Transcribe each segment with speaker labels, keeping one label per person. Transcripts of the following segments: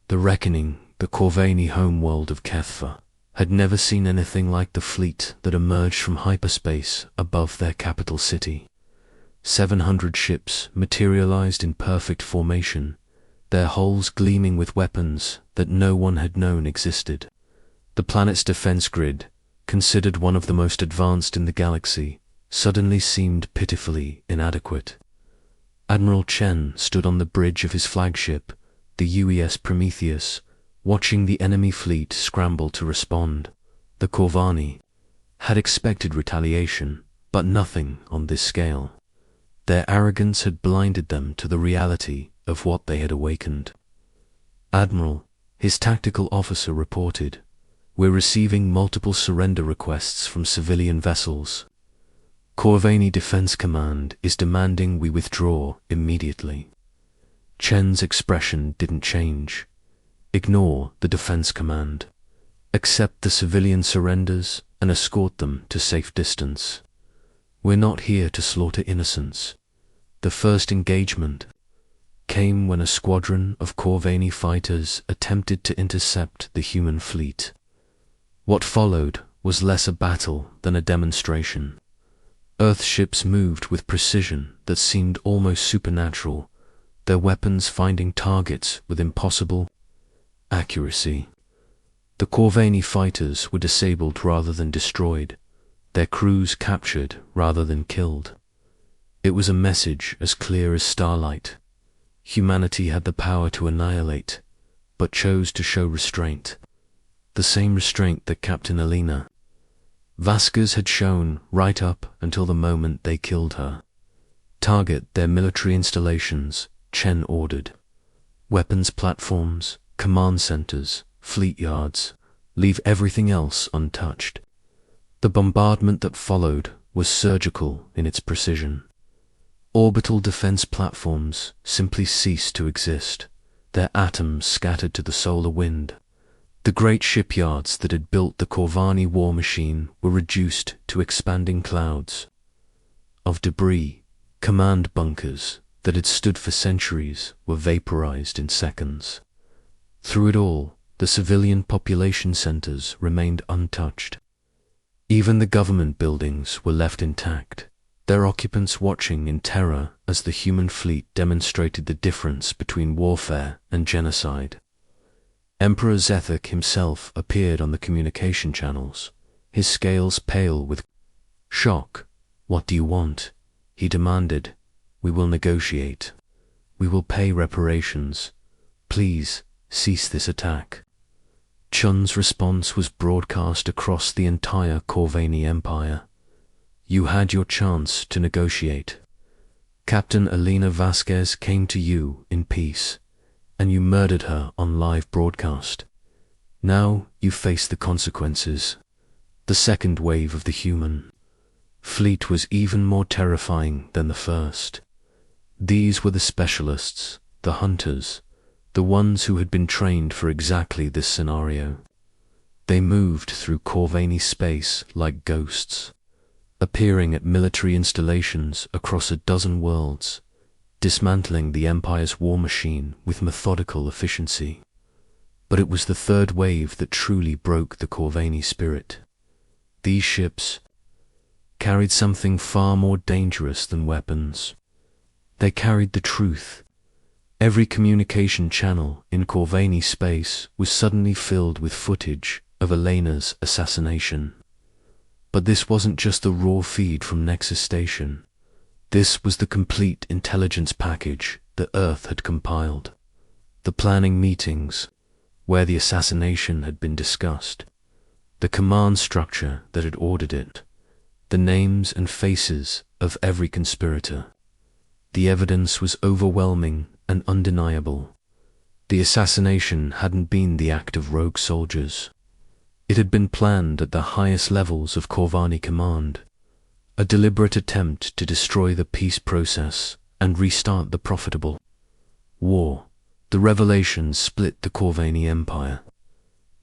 Speaker 1: The reckoning, the Corvani homeworld of Kethva, had never seen anything like the fleet that emerged from hyperspace above their capital city. 700 ships materialized in perfect formation, their hulls gleaming with weapons that no one had known existed. The planet's defense grid, considered one of the most advanced in the galaxy, suddenly seemed pitifully inadequate. Admiral Chen stood on the bridge of his flagship, the UES Prometheus, watching the enemy fleet scramble to respond. The Corvani had expected retaliation, but nothing on this scale. Their arrogance had blinded them to the reality of what they had awakened. "Admiral," his tactical officer reported, "we're receiving multiple surrender requests from civilian vessels. Corvani Defense Command is demanding we withdraw immediately." Chen's expression didn't change. "Ignore the Defense Command. Accept the civilian surrenders and escort them to safe distance. We're not here to slaughter innocents." The first engagement came when a squadron of Corvani fighters attempted to intercept the human fleet. What followed was less a battle than a demonstration. Earth ships moved with precision that seemed almost supernatural, their weapons finding targets with impossible accuracy. The Corvani fighters were disabled rather than destroyed, their crews captured rather than killed. It was a message as clear as starlight. Humanity had the power to annihilate, but chose to show restraint. The same restraint that Captain Alina Vasquez had shown right up until the moment they killed her. "Target their military installations," Chen ordered. "Weapons platforms, command centers, fleet yards. Leave everything else untouched." The bombardment that followed was surgical in its precision. Orbital defense platforms simply ceased to exist, their atoms scattered to the solar wind. The great shipyards that had built the Corvani war machine were reduced to expanding clouds of debris. Command bunkers that had stood for centuries were vaporized in seconds. Through it all, the civilian population centers remained untouched. Even the government buildings were left intact, their occupants watching in terror as the human fleet demonstrated the difference between warfare and genocide. Emperor Zethek himself appeared on the communication channels, his scales pale with shock. "What do you want?" he demanded. "We will negotiate. We will pay reparations. Please, cease this attack." Chun's response was broadcast across the entire Corvani Empire. "You had your chance to negotiate. Captain Alina Vasquez came to you in peace, and you murdered her on live broadcast. Now you face the consequences." The second wave of the human fleet was even more terrifying than the first. These were the specialists, the hunters, the ones who had been trained for exactly this scenario. They moved through Corvani space like ghosts, appearing at military installations across a dozen worlds, dismantling the Empire's war machine with methodical efficiency. But it was the third wave that truly broke the Corvani spirit. These ships carried something far more dangerous than weapons. They carried the truth. Every communication channel in Corvani space was suddenly filled with footage of Elena's assassination. But this wasn't just the raw feed from Nexus Station. This was the complete intelligence package that Earth had compiled. The planning meetings, where the assassination had been discussed, the command structure that had ordered it, the names and faces of every conspirator. The evidence was overwhelming and undeniable. The assassination hadn't been the act of rogue soldiers. It had been planned at the highest levels of Corvani command, a deliberate attempt to destroy the peace process and restart the profitable war. The revelations split the Corvani Empire.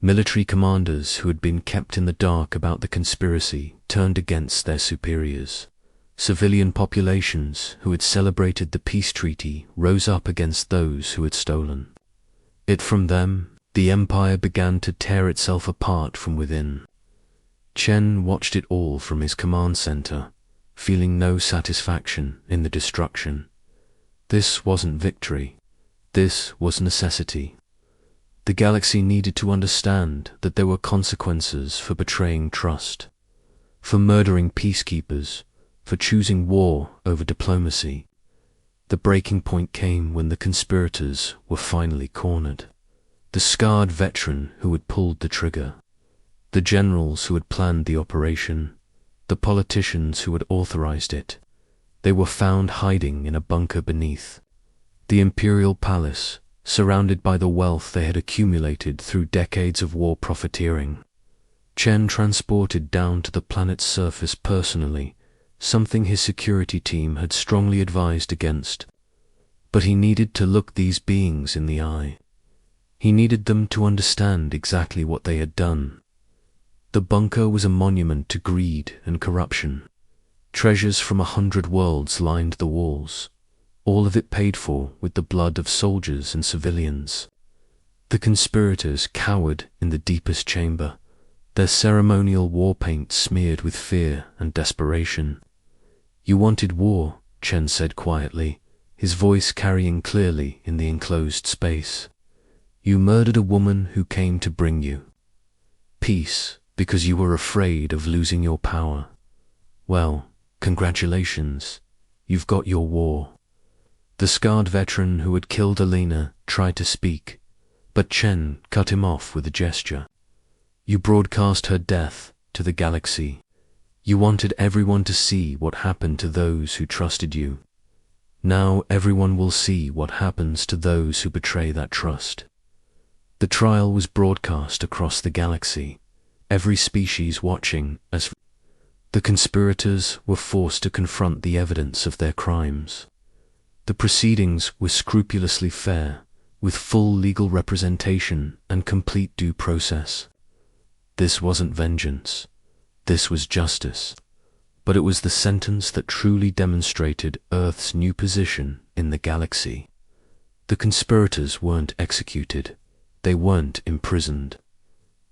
Speaker 1: Military commanders who had been kept in the dark about the conspiracy turned against their superiors. Civilian populations who had celebrated the peace treaty rose up against those who had stolen. From them, the Empire began to tear itself apart from within. Chen watched it all from his command center, feeling no satisfaction in the destruction. This wasn't victory. This was necessity. The galaxy needed to understand that there were consequences for betraying trust, for murdering peacekeepers, for choosing war over diplomacy. The breaking point came when the conspirators were finally cornered. The scarred veteran who had pulled the trigger, the generals who had planned the operation, the politicians who had authorized it, they were found hiding in a bunker beneath the Imperial Palace, surrounded by the wealth they had accumulated through decades of war profiteering. Chen transported down to the planet's surface personally, something his security team had strongly advised against. But he needed to look these beings in the eye. He needed them to understand exactly what they had done. The bunker was a monument to greed and corruption. Treasures from 100 worlds lined the walls, all of it paid for with the blood of soldiers and civilians. The conspirators cowered in the deepest chamber, their ceremonial war paint smeared with fear and desperation. "You wanted war," Chen said quietly, his voice carrying clearly in the enclosed space. "You murdered a woman who came to bring you peace because you were afraid of losing your power. Well, congratulations, you've got your war." The scarred veteran who had killed Alina tried to speak, but Chen cut him off with a gesture. "You broadcast her death to the galaxy. You wanted everyone to see what happened to those who trusted you. Now everyone will see what happens to those who betray that trust." The trial was broadcast across the galaxy, every species watching as the conspirators were forced to confront the evidence of their crimes. The proceedings were scrupulously fair, with full legal representation and complete due process. This wasn't vengeance. This was justice. But it was the sentence that truly demonstrated Earth's new position in the galaxy. The conspirators weren't executed. They weren't imprisoned.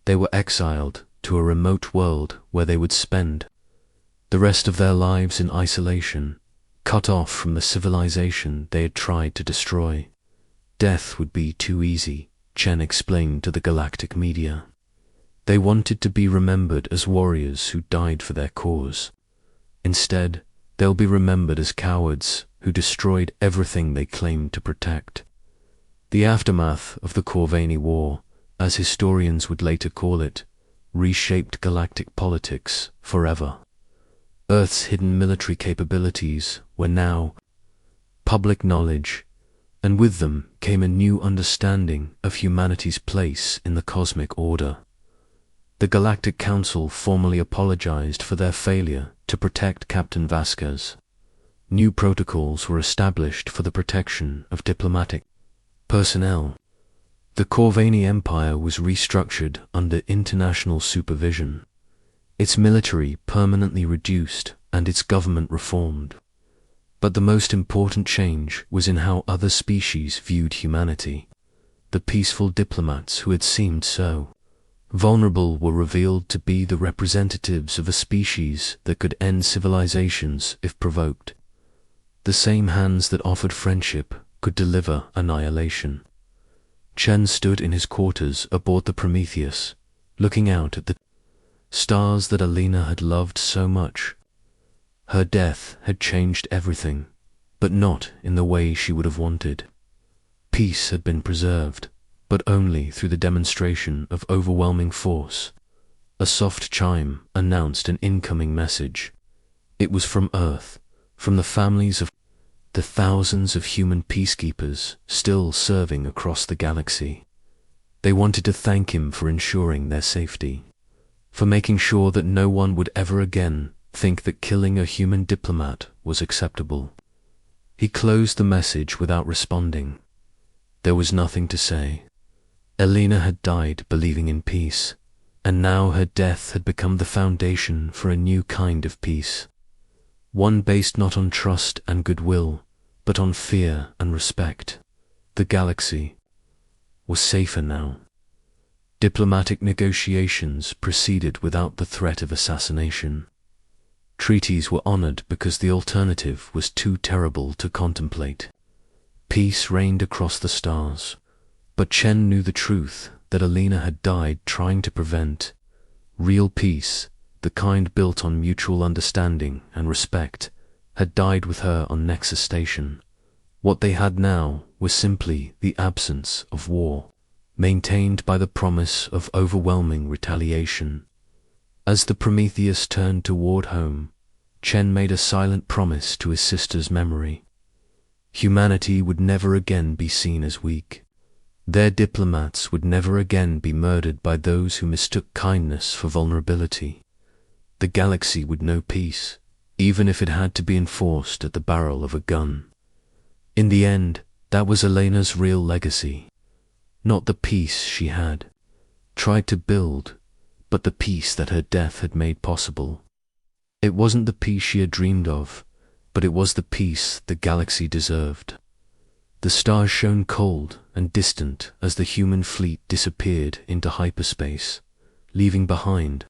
Speaker 1: They were exiled to a remote world where they would spend the rest of their lives in isolation, cut off from the civilization they had tried to destroy. Death would be too easy, Chen explained to the galactic media. They wanted to be remembered as warriors who died for their cause. Instead, they'll be remembered as cowards who destroyed everything they claimed to protect. The aftermath of the Corvini War, as historians would later call it, reshaped galactic politics forever. Earth's hidden military capabilities were now public knowledge, and with them came a new understanding of humanity's place in the cosmic order. The Galactic Council formally apologized for their failure to protect Captain Vasquez. New protocols were established for the protection of diplomatic personnel. The Corvini Empire was restructured under international supervision, its military permanently reduced and its government reformed. But the most important change was in how other species viewed humanity. The peaceful diplomats who had seemed so vulnerable were revealed to be the representatives of a species that could end civilizations if provoked. The same hands that offered friendship could deliver annihilation. Chen stood in his quarters aboard the Prometheus, looking out at the stars that Alina had loved so much. Her death had changed everything, but not in the way she would have wanted. Peace had been preserved, but only through the demonstration of overwhelming force. A soft chime announced an incoming message. It was from Earth, from the families of the thousands of human peacekeepers still serving across the galaxy. They wanted to thank him for ensuring their safety, for making sure that no one would ever again think that killing a human diplomat was acceptable. He closed the message without responding. There was nothing to say. Alina had died believing in peace, and now her death had become the foundation for a new kind of peace. One based not on trust and goodwill, but on fear and respect. The galaxy was safer now. Diplomatic negotiations proceeded without the threat of assassination. Treaties were honored because the alternative was too terrible to contemplate. Peace reigned across the stars, but Chen knew the truth that Alina had died trying to prevent. Real peace, the kind built on mutual understanding and respect, had died with her on Nexus Station. What they had now was simply the absence of war, maintained by the promise of overwhelming retaliation. As the Prometheus turned toward home, Chen made a silent promise to his sister's memory. Humanity would never again be seen as weak. Their diplomats would never again be murdered by those who mistook kindness for vulnerability. The galaxy would know peace, even if it had to be enforced at the barrel of a gun. In the end, that was Elena's real legacy. Not the peace she had tried to build, but the peace that her death had made possible. It wasn't the peace she had dreamed of, but it was the peace the galaxy deserved. The stars shone cold and distant as the human fleet disappeared into hyperspace, leaving behind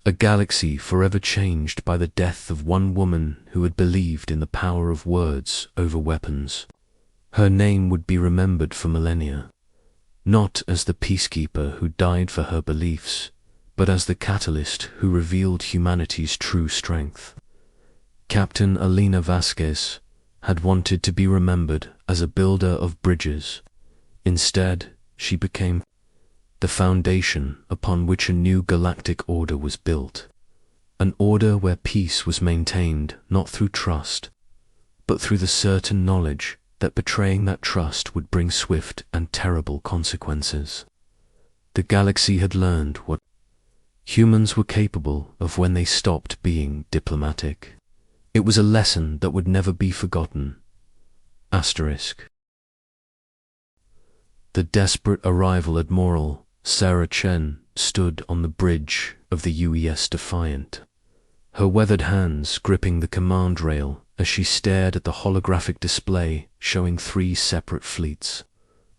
Speaker 1: a galaxy forever changed by the death of one woman who had believed in the power of words over weapons. Her name would be remembered for millennia, not as the peacekeeper who died for her beliefs, but as the catalyst who revealed humanity's true strength. Captain Alina Vasquez had wanted to be remembered as a builder of bridges. Instead, she became the foundation upon which a new galactic order was built. An order where peace was maintained not through trust, but through the certain knowledge that betraying that trust would bring swift and terrible consequences. The galaxy had learned what humans were capable of when they stopped being diplomatic. It was a lesson that would never be forgotten. Asterisk. The desperate arrival Admiral Sarah Chen stood on the bridge of the UES Defiant, her weathered hands gripping the command rail as she stared at the holographic display showing 3 separate fleets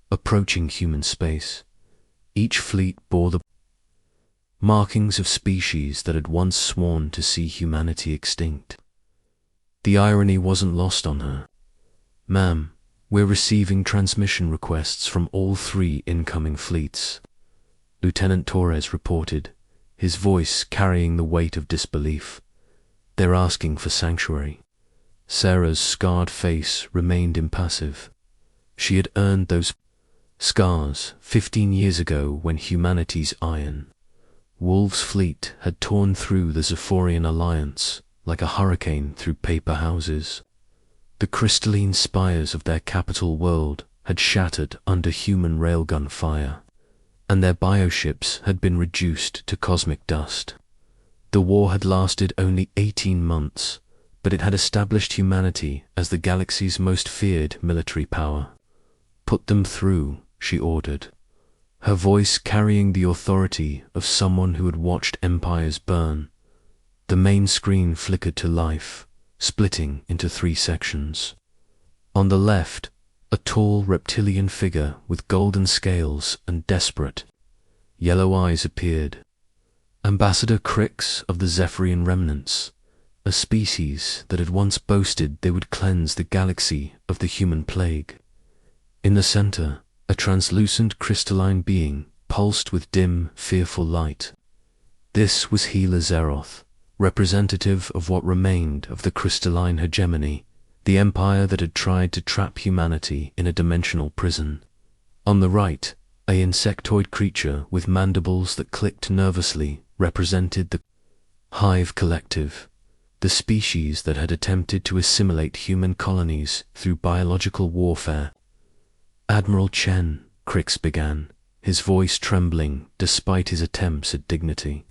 Speaker 1: approaching human space. Each fleet bore the markings of species that had once sworn to see humanity extinct. The irony wasn't lost on her. "Ma'am, we're receiving transmission requests from all 3 incoming fleets," Lieutenant Torres reported, his voice carrying the weight of disbelief. "They're asking for sanctuary." Sarah's scarred face remained impassive. She had earned those scars 15 years ago when humanity's Iron Wolf's fleet had torn through the Zephyrian Alliance like a hurricane through paper houses. The crystalline spires of their capital world had shattered under human railgun fire, and their bioships had been reduced to cosmic dust. The war had lasted only 18 months, but it had established humanity as the galaxy's most feared military power. "Put them through," she ordered, her voice carrying the authority of someone who had watched empires burn. The main screen flickered to life, splitting into 3 sections. On the left, a tall reptilian figure with golden scales and desperate yellow eyes appeared. Ambassador Crix of the Zephyrian Remnants, a species that had once boasted they would cleanse the galaxy of the human plague. In the center, a translucent crystalline being pulsed with dim, fearful light. This was Healer Zeroth, representative of what remained of the crystalline hegemony, the empire that had tried to trap humanity in a dimensional prison. On the right, a insectoid creature with mandibles that clicked nervously represented the Hive Collective, the species that had attempted to assimilate human colonies through biological warfare. "Admiral Chen," Crix began, his voice trembling despite his attempts at dignity.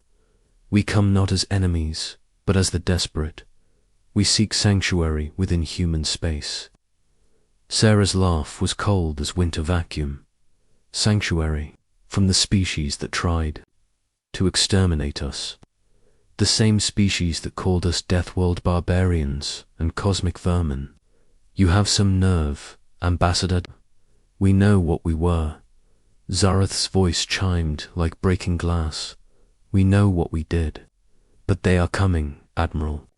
Speaker 1: "We come not as enemies, but as the desperate. We seek sanctuary within human space." Sarah's laugh was cold as winter vacuum. "Sanctuary from the species that tried to exterminate us. The same species that called us Deathworld barbarians and cosmic vermin. You have some nerve, Ambassador. We know what we were. Zareth's voice chimed like breaking glass. "We know what we did. But they are coming, Admiral.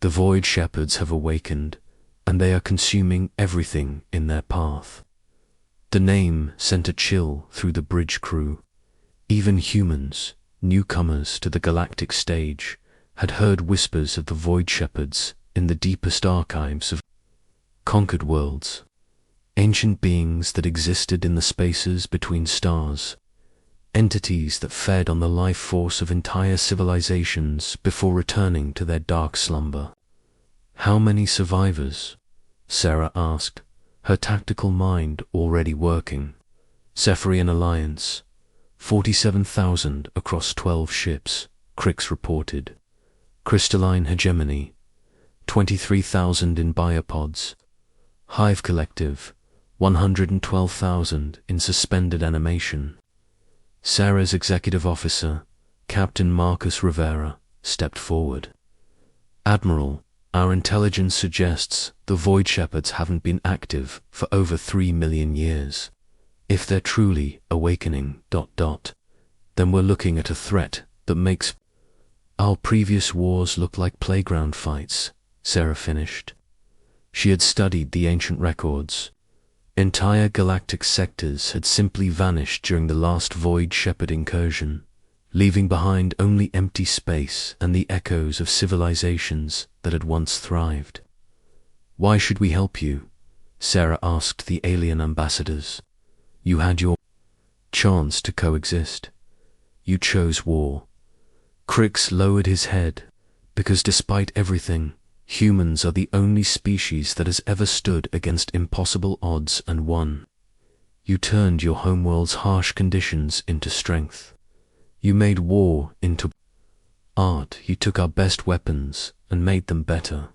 Speaker 1: The Void Shepherds have awakened, and they are consuming everything in their path." The name sent a chill through the bridge crew. Even humans, newcomers to the galactic stage, had heard whispers of the Void Shepherds in the deepest archives of conquered worlds. Ancient beings that existed in the spaces between stars, entities that fed on the life force of entire civilizations before returning to their dark slumber. "How many survivors?" Sarah asked, her tactical mind already working. "Zephyrian Alliance, 47,000 across 12 ships, Crix reported. Crystalline Hegemony, 23,000 in biopods. Hive Collective, 112,000 in suspended animation." Sarah's executive officer, Captain Marcus Rivera, stepped forward. "Admiral, our intelligence suggests the Void Shepherds haven't been active for over 3 million years. If they're truly awakening, then we're looking at a threat that makes our previous wars look like playground fights," Sarah finished. She had studied the ancient records. Entire galactic sectors had simply vanished during the last Void Shepherd incursion, leaving behind only empty space and the echoes of civilizations that had once thrived. "Why should we help you?" Sarah asked the alien ambassadors. "You had your chance to coexist. You chose war." Crix lowered his head, because despite everything, humans are the only species that has ever stood against impossible odds and won. You turned your homeworld's harsh conditions into strength. You made war into art. You took our best weapons and made them better.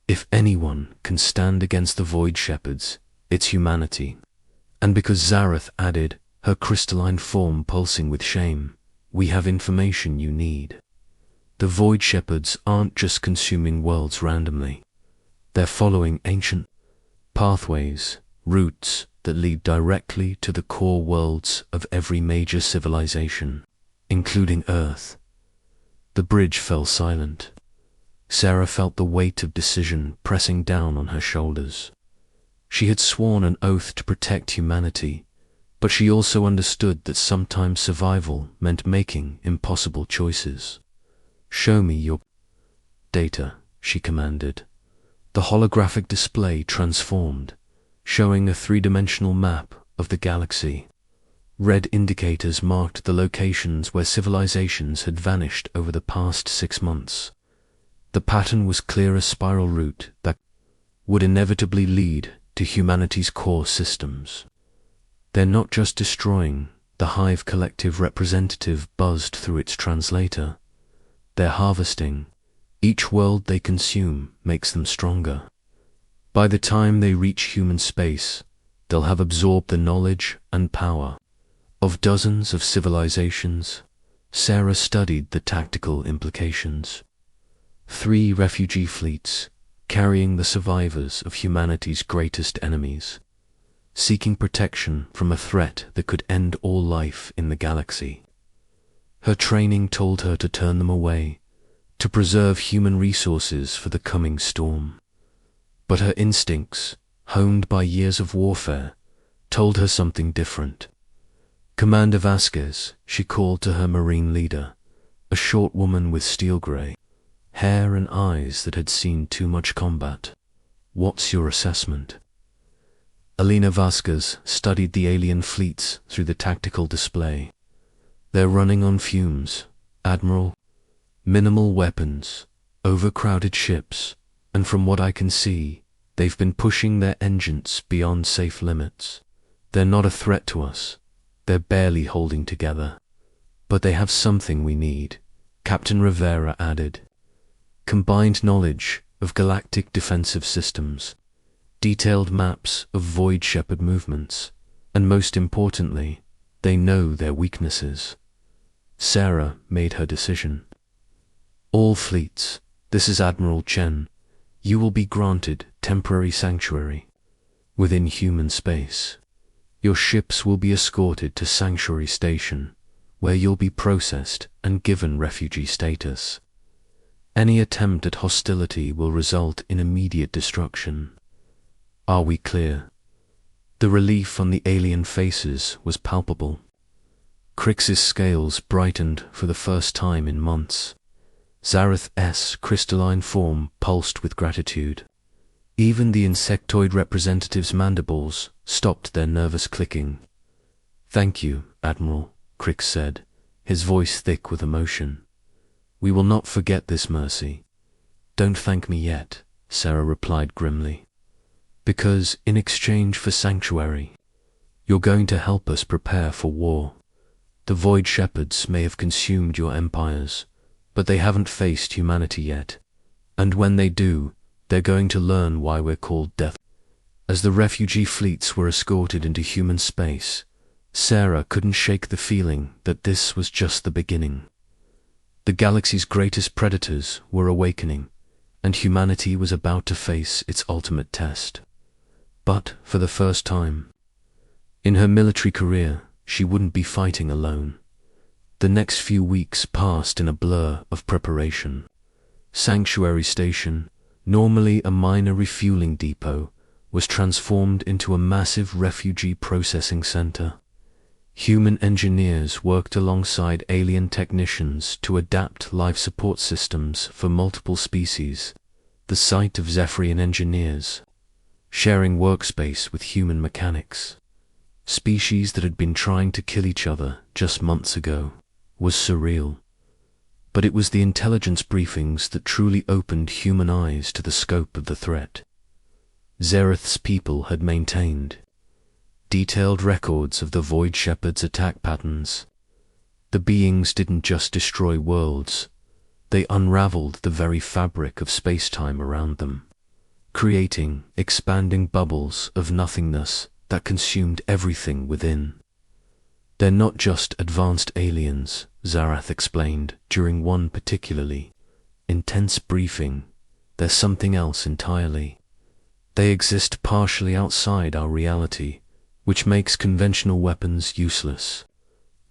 Speaker 1: If anyone can stand against the Void Shepherds, it's humanity. And because Zareth added, her crystalline form pulsing with shame, we have information you need. The Void Shepherds aren't just consuming worlds randomly. They're following ancient pathways, routes that lead directly to the core worlds of every major civilization, including Earth. The bridge fell silent. Sarah felt the weight of decision pressing down on her shoulders. She had sworn an oath to protect humanity, but she also understood that sometimes survival meant making impossible choices. "Show me your data," she commanded. The holographic display transformed, showing a three-dimensional map of the galaxy. Red indicators marked the locations where civilizations had vanished over the past 6 months. The pattern was clear, a spiral route that would inevitably lead to humanity's core systems. "They're not just destroying," the Hive Collective representative buzzed through its translator. "They're harvesting. Each world they consume makes them stronger. By the time they reach human space, they'll have absorbed the knowledge and power of dozens of civilizations." Sarah studied the tactical implications. 3 refugee fleets, carrying the survivors of humanity's greatest enemies, seeking protection from a threat that could end all life in the galaxy. Her training told her to turn them away, to preserve human resources for the coming storm. But her instincts, honed by years of warfare, told her something different. "Commander Vasquez," she called to her Marine leader, a short woman with steel-gray hair and eyes that had seen too much combat. "What's your assessment?" Alina Vasquez studied the alien fleets through the tactical display. "They're running on fumes, Admiral. Minimal weapons, overcrowded ships, and from what I can see, they've been pushing their engines beyond safe limits. They're not a threat to us. They're barely holding together. But they have something we need," Captain Rivera added. "Combined knowledge of galactic defensive systems, detailed maps of Void Shepherd movements, and most importantly, they know their weaknesses." Sarah made her decision. "All fleets, this is Admiral Chen. You will be granted temporary sanctuary within human space. Your ships will be escorted to Sanctuary Station, where you'll be processed and given refugee status. Any attempt at hostility will result in immediate destruction. Are we clear? The relief on the alien faces was palpable. Crix's scales brightened for the first time in months. Zareth's crystalline form pulsed with gratitude. Even the insectoid representative's mandibles stopped their nervous clicking. "Thank you, Admiral," Crix said, his voice thick with emotion. "We will not forget this mercy." "Don't thank me yet," Sarah replied grimly. "Because in exchange for sanctuary, you're going to help us prepare for war. The Void Shepherds may have consumed your empires, but they haven't faced humanity yet. And when they do, they're going to learn why we're called Death." As the refugee fleets were escorted into human space, Sarah couldn't shake the feeling that this was just the beginning. The galaxy's greatest predators were awakening, and humanity was about to face its ultimate test. But for the first time in her military career, she wouldn't be fighting alone. The next few weeks passed in a blur of preparation. Sanctuary Station, normally a minor refueling depot, was transformed into a massive refugee processing center. Human engineers worked alongside alien technicians to adapt life support systems for multiple species, the site of Zephyrian engineers, sharing workspace with human mechanics. Species that had been trying to kill each other just months ago was surreal. But it was the intelligence briefings that truly opened human eyes to the scope of the threat. Zareth's people had maintained detailed records of the Void Shepherds' attack patterns. The beings didn't just destroy worlds, they unraveled the very fabric of space-time around them, creating expanding bubbles of nothingness that consumed everything within. "They're not just advanced aliens," Zareth explained during one particularly intense briefing. "They're something else entirely. They exist partially outside our reality, which makes conventional weapons useless.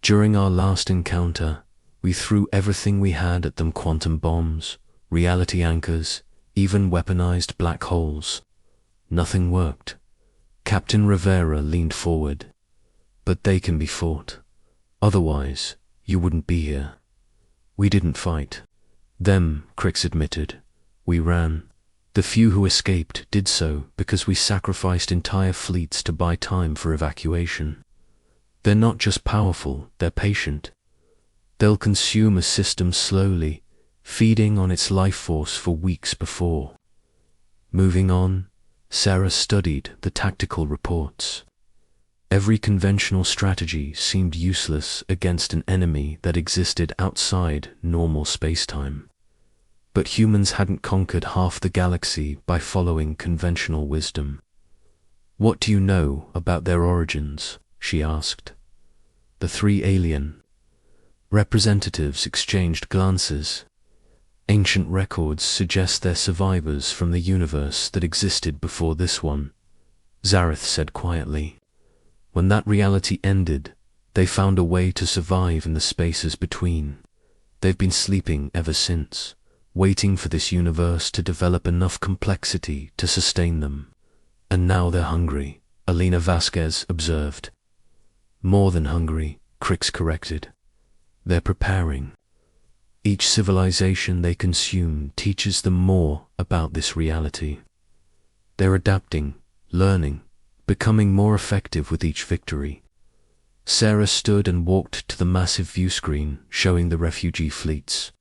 Speaker 1: During our last encounter, we threw everything we had at them: quantum bombs, reality anchors, even weaponized black holes. Nothing worked." Captain Rivera leaned forward. "But they can be fought. Otherwise, you wouldn't be here." "We didn't fight them," Crix admitted. "We ran. The few who escaped did so because we sacrificed entire fleets to buy time for evacuation. They're not just powerful, they're patient. They'll consume a system slowly, feeding on its life force for weeks before." Moving on, Sarah studied the tactical reports. Every conventional strategy seemed useless against an enemy that existed outside normal spacetime. But humans hadn't conquered half the galaxy by following conventional wisdom. "What do you know about their origins?" she asked. The three alien representatives exchanged glances. "Ancient records suggest they're survivors from the universe that existed before this one," Zareth said quietly. "When that reality ended, they found a way to survive in the spaces between. They've been sleeping ever since, waiting for this universe to develop enough complexity to sustain them. And now they're hungry," Alina Vasquez observed. "More than hungry," Crix corrected. "They're preparing. Each civilization they consume teaches them more about this reality. They're adapting, learning, becoming more effective with each victory." Sarah stood and walked to the massive view screen showing the refugee fleets.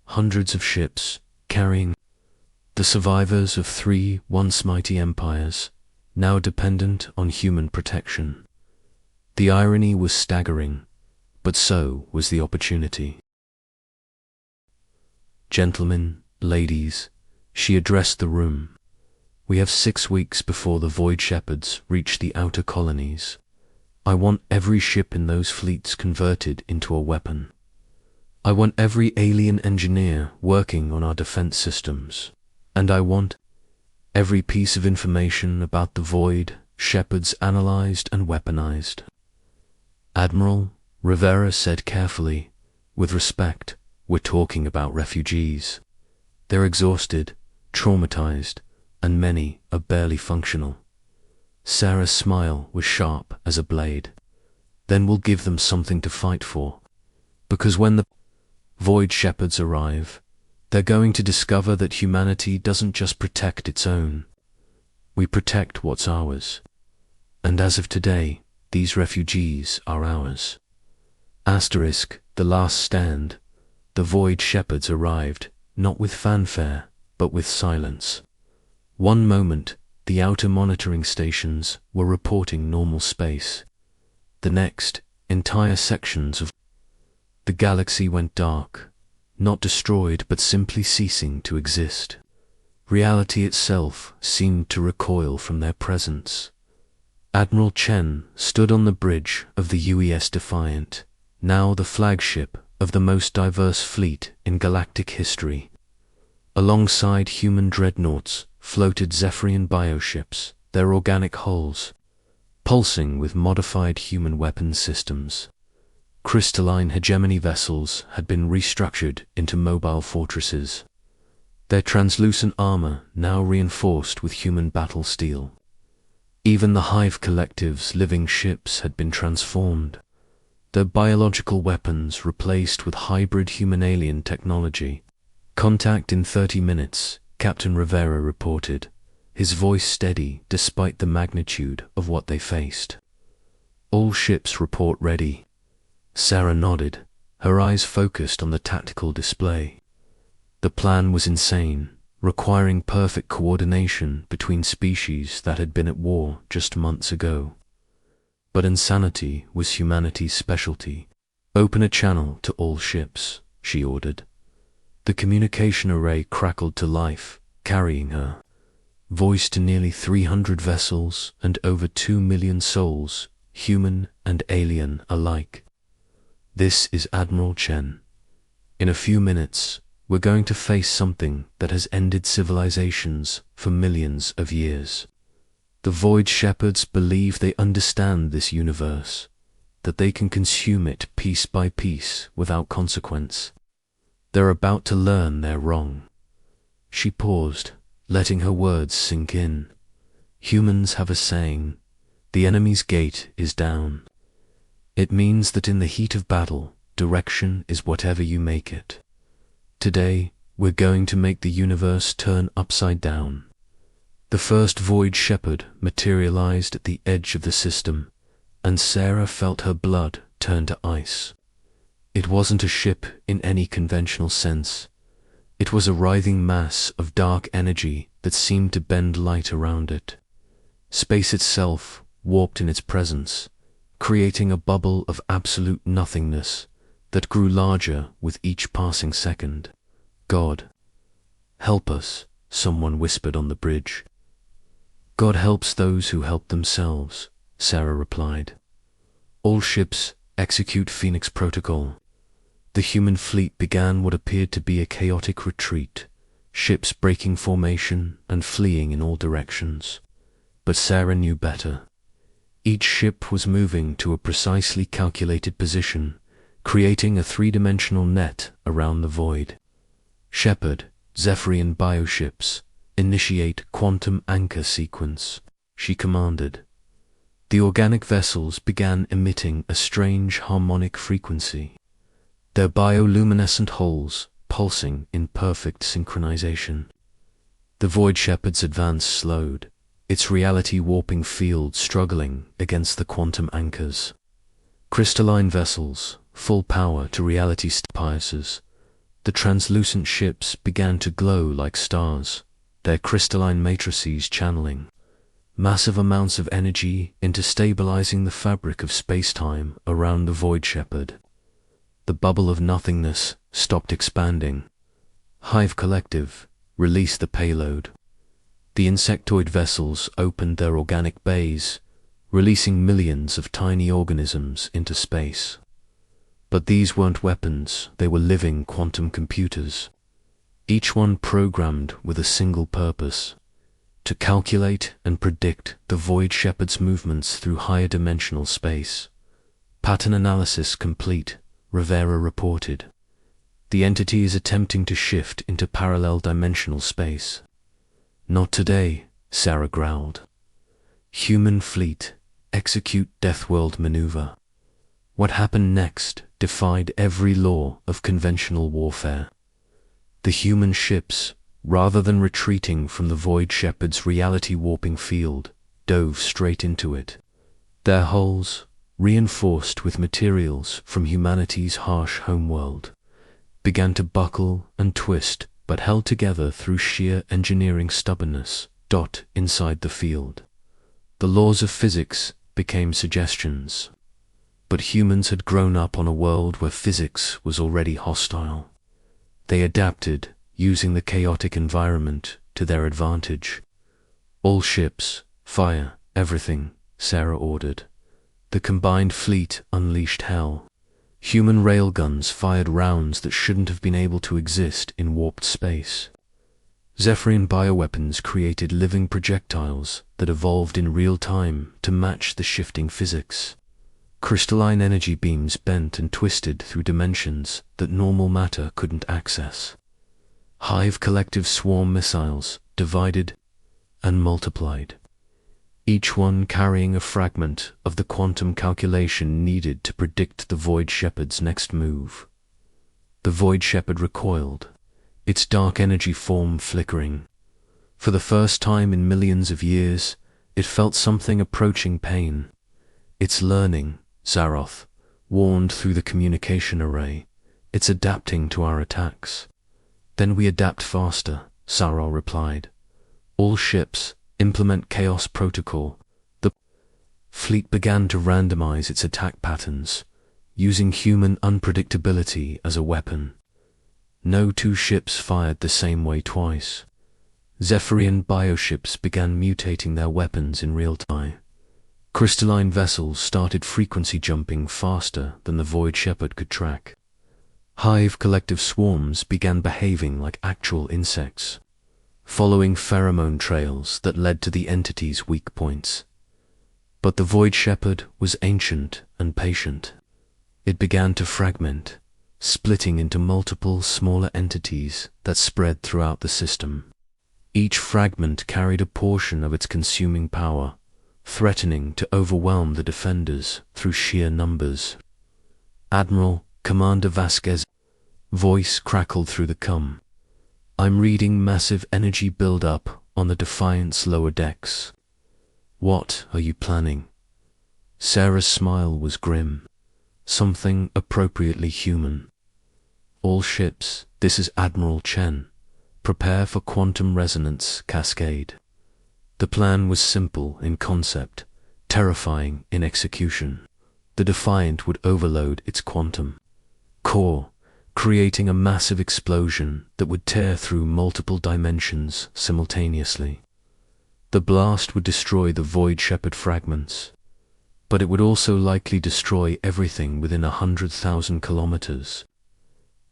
Speaker 1: Hundreds of ships, carrying the survivors of three once mighty empires, now dependent on human protection. The irony was staggering, but so was the opportunity. "Gentlemen, ladies," she addressed the room. "We have 6 weeks before the Void Shepherds reach the outer colonies. I want every ship in those fleets converted into a weapon. I want every alien engineer working on our defense systems. And I want every piece of information about the Void shepherds analyzed and weaponized. "Admiral," Rivera said carefully, "with respect, we're talking about refugees. They're exhausted, traumatized, and many are barely functional." Sarah's smile was sharp as a blade. "Then we'll give them something to fight for. Because when the Void Shepherds arrive, they're going to discover that humanity doesn't just protect its own. We protect what's ours. And as of today, these refugees are ours." Asterisk, the last stand. The Void Shepherds arrived, not with fanfare, but with silence. One moment, the outer monitoring stations were reporting normal space. The next, entire sections of the galaxy went dark, not destroyed but simply ceasing to exist. Reality itself seemed to recoil from their presence. Admiral Chen stood on the bridge of the UES Defiant, now the flagship of the most diverse fleet in galactic history. Alongside human dreadnoughts floated Zephyrian bioships, their organic hulls pulsing with modified human weapons systems. Crystalline hegemony vessels had been restructured into mobile fortresses, their translucent armor now reinforced with human battle steel. Even the Hive Collective's living ships had been transformed, their biological weapons replaced with hybrid human-alien technology. "Contact in 30 minutes, Captain Rivera reported, his voice steady despite the magnitude of what they faced. "All ships report ready." Sarah nodded, her eyes focused on the tactical display. The plan was insane, requiring perfect coordination between species that had been at war just months ago. But insanity was humanity's specialty. "Open a channel to all ships," she ordered. The communication array crackled to life, carrying her voice to nearly 300 vessels and over 2 million souls, human and alien alike. "This is Admiral Chen. In a few minutes, we're going to face something that has ended civilizations for millions of years. The Void Shepherds believe they understand this universe, that they can consume it piece by piece without consequence. They're about to learn they're wrong." She paused, letting her words sink in. Humans have a saying, "The enemy's gate is down." It means that in the heat of battle, direction is whatever you make it. Today, we're going to make the universe turn upside down. The first Void Shepherd materialized at the edge of the system, and Sarah felt her blood turn to ice. It wasn't a ship in any conventional sense. It was a writhing mass of dark energy that seemed to bend light around it. Space itself warped in its presence, creating a bubble of absolute nothingness that grew larger with each passing second. "God, help us," someone whispered on the bridge. "God helps those who help themselves," Sarah replied. "All ships execute Phoenix Protocol." The human fleet began what appeared to be a chaotic retreat, ships breaking formation and fleeing in all directions. But Sarah knew better. Each ship was moving to a precisely calculated position, creating a three-dimensional net around the void. "Shepherd, Zephyrian bioships, initiate quantum anchor sequence," she commanded. The organic vessels began emitting a strange harmonic frequency, their bioluminescent hulls pulsing in perfect synchronization. The Void Shepherd's advance slowed, its reality-warping field struggling against the quantum anchors. Crystalline vessels, full power to reality stabilizers, the translucent ships began to glow like stars, their crystalline matrices channeling massive amounts of energy into stabilizing the fabric of space-time around the Void Shepherd. The bubble of nothingness stopped expanding. Hive Collective released the payload. The insectoid vessels opened their organic bays, releasing millions of tiny organisms into space. But these weren't weapons, they were living quantum computers, each one programmed with a single purpose: to calculate and predict the Void Shepherd's movements through higher dimensional space. Pattern analysis complete, Rivera reported. The entity is attempting to shift into parallel dimensional space. Not today, Sarah growled. Human fleet, execute Deathworld maneuver. What happened next defied every law of conventional warfare. The human ships, rather than retreating from the Void Shepherd's reality-warping field, dove straight into it. Their hulls, reinforced with materials from humanity's harsh homeworld, began to buckle and twist but held together through sheer engineering stubbornness. Inside the field, the laws of physics became suggestions. But humans had grown up on a world where physics was already hostile. They adapted, using the chaotic environment to their advantage. All ships, fire, everything, Sarah ordered. The combined fleet unleashed hell. Human railguns fired rounds that shouldn't have been able to exist in warped space. Zephyrian bioweapons created living projectiles that evolved in real time to match the shifting physics. Crystalline energy beams bent and twisted through dimensions that normal matter couldn't access. Hive collective swarm missiles divided and multiplied, each one carrying a fragment of the quantum calculation needed to predict the Void Shepherd's next move. The Void Shepherd recoiled, its dark energy form flickering. For the first time in millions of years, it felt something approaching pain. It's learning, Zaroth warned through the communication array. It's adapting to our attacks. Then we adapt faster, Sarah replied. All ships, implement Chaos Protocol. The fleet began to randomize its attack patterns, using human unpredictability as a weapon. No two ships fired the same way twice. Zephyrian bioships began mutating their weapons in real time. Crystalline vessels started frequency jumping faster than the Void Shepherd could track. Hive collective swarms began behaving like actual insects, following pheromone trails that led to the entity's weak points. But the Void Shepherd was ancient and patient. It began to fragment, splitting into multiple smaller entities that spread throughout the system. Each fragment carried a portion of its consuming power, threatening to overwhelm the defenders through sheer numbers. Admiral Commander Vasquez, voice crackled through the cum. I'm reading massive energy build-up on the Defiant's lower decks. What are you planning? Sarah's smile was grim, something appropriately human. All ships, this is Admiral Chen. Prepare for quantum resonance cascade. The plan was simple in concept, terrifying in execution. The Defiant would overload its quantum core, creating a massive explosion that would tear through multiple dimensions simultaneously. The blast would destroy the Void Shepherd fragments, but it would also likely destroy everything within 100,000 kilometers.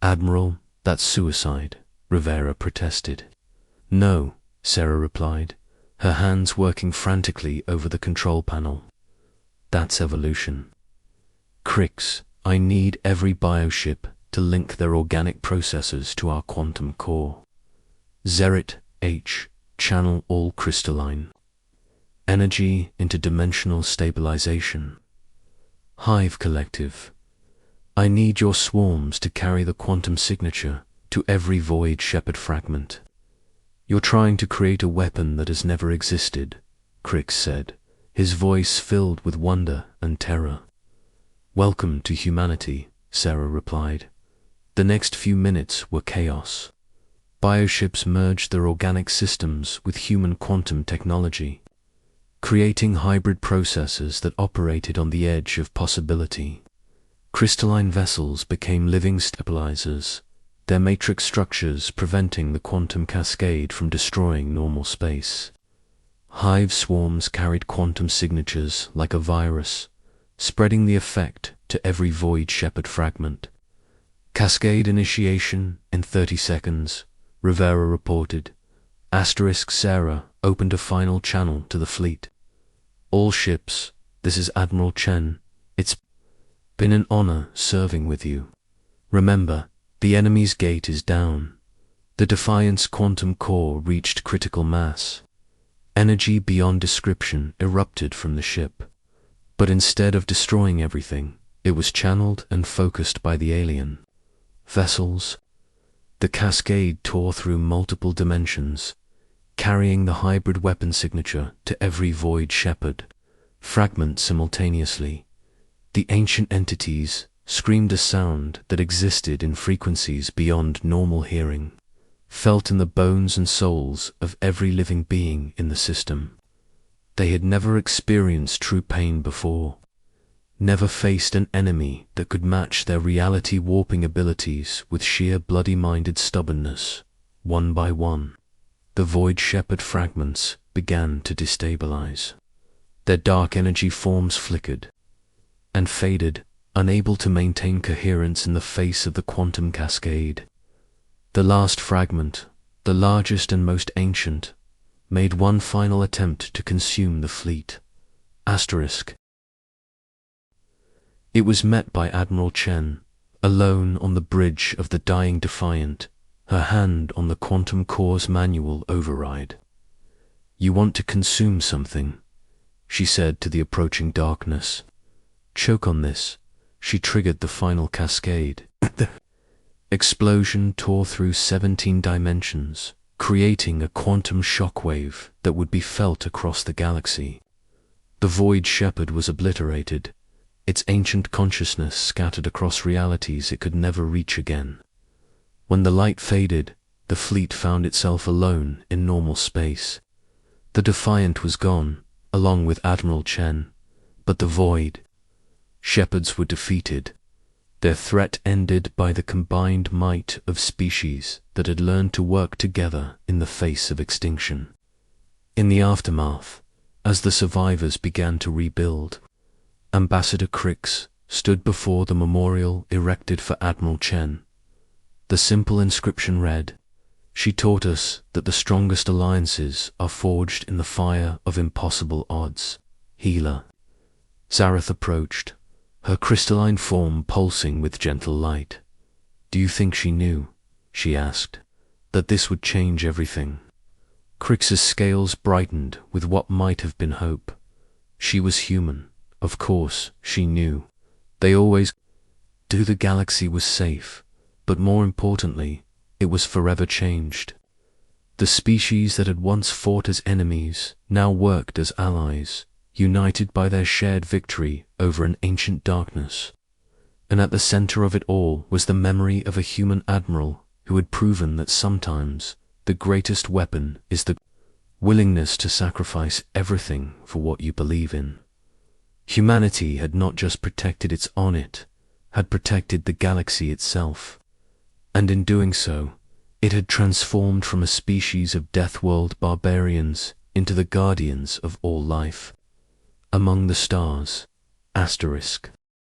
Speaker 1: Admiral, that's suicide, Rivera protested. No, Sarah replied, her hands working frantically over the control panel. That's evolution. Crix, I need every bioship to link their organic processors to our quantum core. Zerit H, channel all crystalline. Energy interdimensional stabilization. Hive Collective, I need your swarms to carry the quantum signature to every Void Shepherd fragment. You're trying to create a weapon that has never existed, Crix said, his voice filled with wonder and terror. Welcome to humanity, Sarah replied. The next few minutes were chaos. Bioships merged their organic systems with human quantum technology, creating hybrid processors that operated on the edge of possibility. Crystalline vessels became living stabilizers, their matrix structures preventing the quantum cascade from destroying normal space. Hive swarms carried quantum signatures like a virus, spreading the effect to every Void Shepherd fragment. Cascade initiation in 30 seconds, Rivera reported. Sarah opened a final channel to the fleet. All ships, this is Admiral Chen. It's been an honor serving with you. Remember, the enemy's gate is down. The Defiant's quantum core reached critical mass. Energy beyond description erupted from the ship. But instead of destroying everything, it was channeled and focused by the alien vessels. The cascade tore through multiple dimensions, carrying the hybrid weapon signature to every void shepherd. Fragment simultaneously. The ancient entities screamed a sound that existed in frequencies beyond normal hearing, felt in the bones and souls of every living being in the system. They had never experienced true pain before, never faced an enemy that could match their reality-warping abilities with sheer bloody-minded stubbornness. One by one, the Void Shepherd fragments began to destabilize. Their dark energy forms flickered and faded, unable to maintain coherence in the face of the quantum cascade. The last fragment, the largest and most ancient, made one final attempt to consume the fleet. It was met by Admiral Chen, alone on the bridge of the dying Defiant, her hand on the quantum core's manual override. "You want to consume something," she said to the approaching darkness. "Choke on this." She triggered the final cascade. The explosion tore through 17 dimensions, creating a quantum shockwave that would be felt across the galaxy. The Void Shepherd was obliterated, its ancient consciousness scattered across realities it could never reach again. When the light faded, the fleet found itself alone in normal space. The Defiant was gone, along with Admiral Chen, but the Void Shepherds were defeated, their threat ended by the combined might of species that had learned to work together in the face of extinction. In the aftermath, as the survivors began to rebuild, Ambassador Crix stood before the memorial erected for Admiral Chen. The simple inscription read, "She taught us that the strongest alliances are forged in the fire of impossible odds. Healer." Zareth approached, her crystalline form pulsing with gentle light. "Do you think she knew," she asked, "that this would change everything?" Crix's scales brightened with what might have been hope. She was human. Of course, she knew. They always do. The galaxy was safe, but more importantly, it was forever changed. The species that had once fought as enemies now worked as allies, united by their shared victory over an ancient darkness. And at the center of it all was the memory of a human admiral who had proven that sometimes the greatest weapon is the willingness to sacrifice everything for what you believe in. Humanity had not just protected its own, it had protected the galaxy itself. And in doing so, it had transformed from a species of death-world barbarians into the guardians of all life. Among the stars,